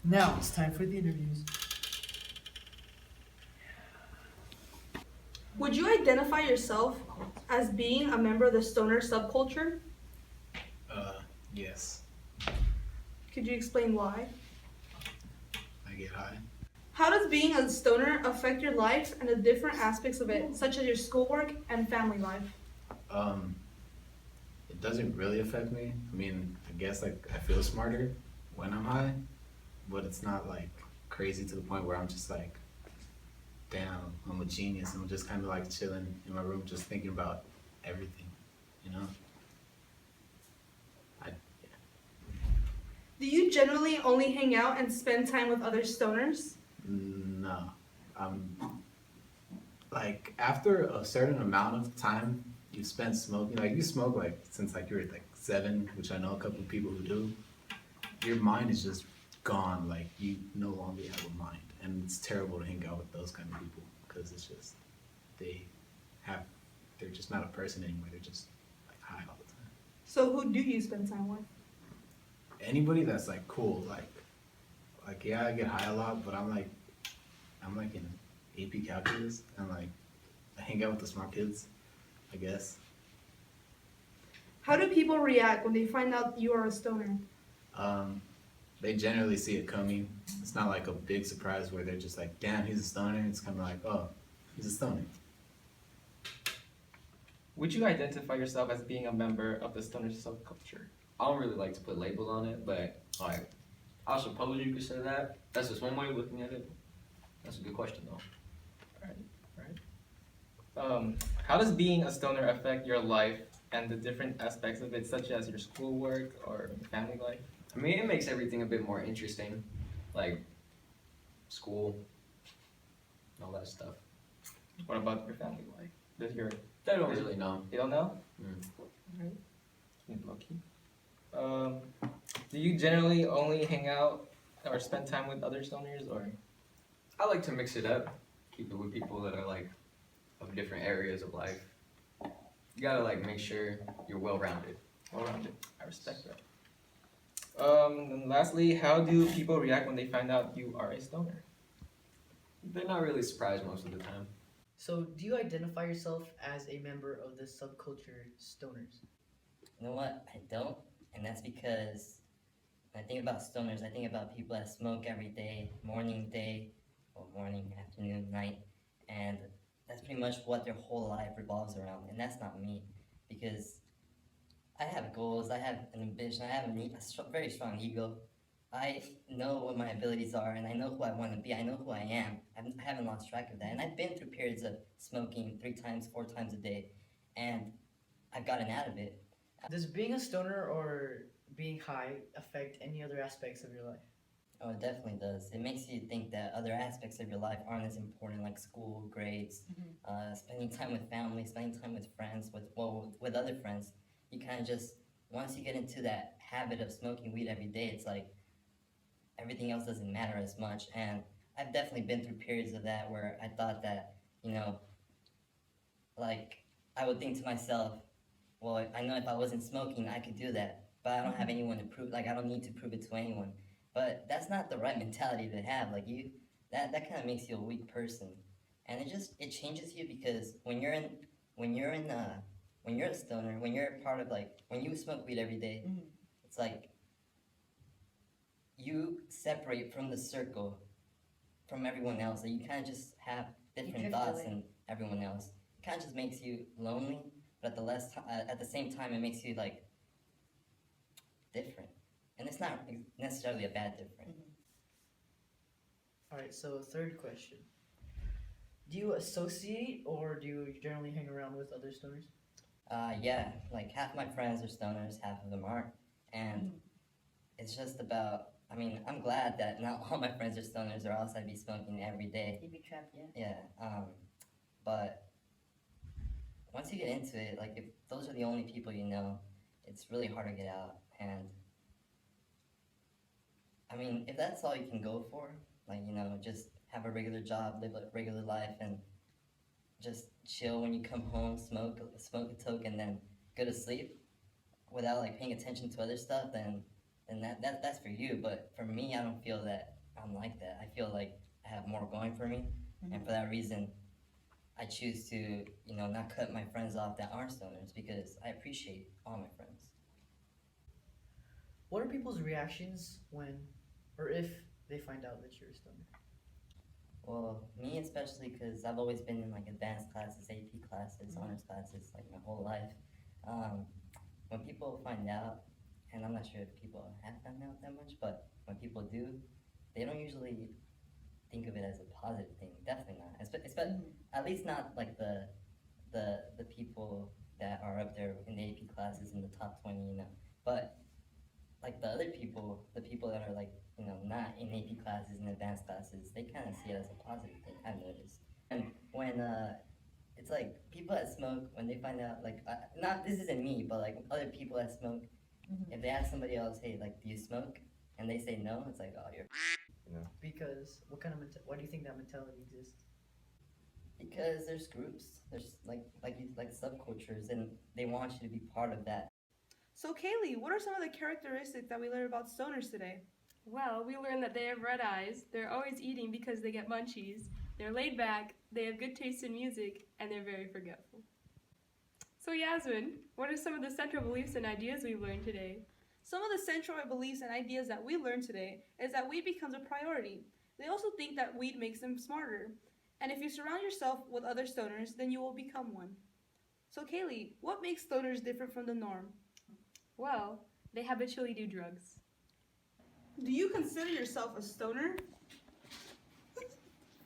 Now it's time for the interviews. Would you identify yourself as being a member of the stoner subculture? Yes, Could you explain why? I get high. How does being a stoner affect your life and the different aspects of it, such as your schoolwork and family life? Um, it doesn't really affect me. I mean, I guess like I feel smarter when I'm high, but it's not like crazy to the point where I'm just like, damn, I'm a genius. I'm just kind of like chilling in my room, just thinking about everything, you know? I, Do you generally only hang out and spend time with other stoners? no. Like after a certain amount of time you spent smoking, like you smoke like since like you were like 7, which I know a couple of people who do. Your mind is just gone. Like you no longer have a mind, and it's terrible to hang out with those kind of people because it's just they have they're just not a person anymore. They're just like high all the time. So who do you spend time with? Anybody that's like cool, like yeah, I get high a lot, but I'm like in AP calculus and like I hang out with the smart kids, I guess. How do people react when they find out you are a stoner? Um, they generally see it coming. It's not like a big surprise where they're just like, damn, he's a stoner. It's kind of like, oh, he's a stoner. Would you identify yourself as being a member of the stoner subculture? I don't really like to put labels on it, but like, I suppose you could say that. That's just one way of looking at it. That's a good question though. How does being a stoner affect your life and the different aspects of it, such as your schoolwork or family life? I mean, it makes everything a bit more interesting, like school, and all that stuff. What about your family life? Does your They don't really know. You don't know? Mm. Alright. Lucky. Do you generally only hang out or spend time with other stoners, or? I like to mix it up, keep it with people that are like of different areas of life. You gotta like make sure you're well-rounded. Well-rounded. I respect that. And lastly, how do people react when they find out you are a stoner? They're not really surprised most of the time. So, do you identify yourself as a member of the subculture stoners? You know what? I don't, and that's because when I think about stoners, I think about people that smoke every day, day, or morning, afternoon, night, and that's pretty much what their whole life revolves around, and that's not me, because I have goals, I have an ambition, I have very strong ego. I know what my abilities are, and I know who I want to be. I know who I am. I haven't lost track of that, and I've been through periods of smoking 3 times, 4 times a day, and I've gotten out of it. Does being a stoner or being high affect any other aspects of your life? Oh, it definitely does. It makes you think that other aspects of your life aren't as important, like school, grades, spending time with family, spending time with friends, with other friends. You kind of just, once you get into that habit of smoking weed every day, it's like everything else doesn't matter as much. And I've definitely been through periods of that where I thought that, like, I would think to myself, well, I know if I wasn't smoking, I could do that, but I don't have anyone to prove, like, I don't need to prove it to anyone. But that's not the right mentality to have. Like, that kind of makes you a weak person. And it changes you, because when you're a stoner, when you're a part of, like, when you smoke weed every day, it's like, you separate from the circle, from everyone else. Like, you kind of just have different drift thoughts away. than everyone else. It kind of just makes you lonely, but at the same time, it makes you like different, and it's not necessarily a bad different. All right. So third question: do you associate or do you generally hang around with other stoners? Yeah, like half my friends are stoners, half of them aren't, and it's just about. I mean, I'm glad that not all my friends are stoners, or else I'd be smoking every day. You'd be trapped, yeah. Yeah, but once you get into it, like if those are the only people you know, it's really hard to get out. And I mean, if that's all you can go for, like just have a regular job, live a regular life, and just chill when you come home, smoke a toke, and then go to sleep without like paying attention to other stuff, then that's for you. But for me, I don't feel that I'm like that. I feel like I have more going for me, and for that reason, I choose to not cut my friends off that aren't stoners because I appreciate all my friends. What are people's reactions when, or if they find out that you're a stoner? Well, me especially because I've always been in like advanced classes, AP classes, honors classes, like my whole life. When people find out, and I'm not sure if people have found out that much, but when people do, they don't usually think of it as a positive thing. Definitely not. At least not like the people that are up there in the AP classes in the top 20, But like the other people, the people that are like not in AP classes and advanced classes, they kind of see it as a positive thing. I've noticed. And when it's like people that smoke, when they find out, like not this isn't me, but like other people that smoke, if they ask somebody else, hey, like, do you smoke? And they say no, it's like, oh, you're. Because what kind of why do you think that mentality exists? Because there's groups, there's like subcultures, and they want you to be part of that. So, Kaylee, what are some of the characteristics that we learned about stoners today? Well, we learned that they have red eyes, they're always eating because they get munchies, they're laid back, they have good taste in music, and they're very forgetful. So Yasmin, what are some of the central beliefs and ideas we've learned today? Some of the central beliefs and ideas that we learned today is that weed becomes a priority. They also think that weed makes them smarter. And if you surround yourself with other stoners, then you will become one. So Kaylee, what makes stoners different from the norm? Well, they habitually do drugs. Do you consider yourself a stoner?